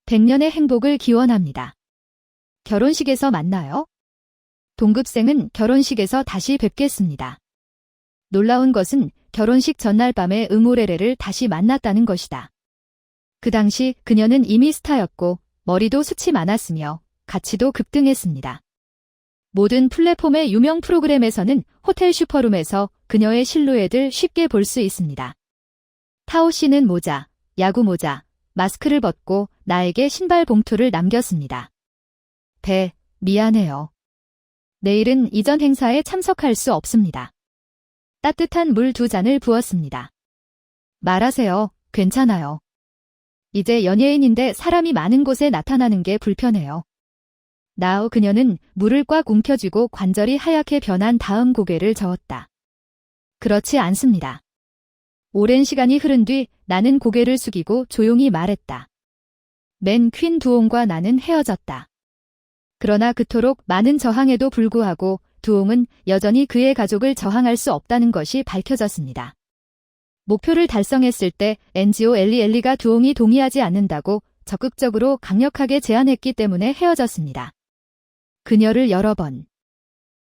100년의 행복을 기원합니다. 결혼식에서 만나요? 동급생은 결혼식에서 다시 뵙겠습니다. 놀라운 것은 결혼식 전날 밤에 응오레레를 다시 만났다는 것이다. 그 당시 그녀는 이미 스타였고 머리도 숱이 많았으며 가치도 급등했습니다. 모든 플랫폼의 유명 프로그램에서는 호텔 슈퍼룸에서 그녀의 실루엣을 쉽게 볼 수 있습니다. 타오 씨는 모자, 야구 모자, 마스크를 벗고 나에게 신발 봉투를 남겼습니다. 미안해요. 내일은 이전 행사에 참석할 수 없습니다. 따뜻한 물 2잔을 부었습니다. 말하세요. 괜찮아요. 이제 연예인인데 사람이 많은 곳에 나타나는 게 불편해요. 나우 그녀는 물을 꽉 움켜쥐고 관절이 하얗게 변한 다음 고개를 저었다. 그렇지 않습니다. 오랜 시간이 흐른 뒤 나는 고개를 숙이고 조용히 말했다. 맨 퀸 두옹과 나는 헤어졌다. 그러나 그토록 많은 저항에도 불구하고 두옹은 여전히 그의 가족을 저항할 수 없다는 것이 밝혀졌습니다. 목표를 달성했을 때 NGO 엘리가 두옹이 동의하지 않는다고 적극적으로 강력하게 제안했기 때문에 헤어졌습니다. 그녀를 여러 번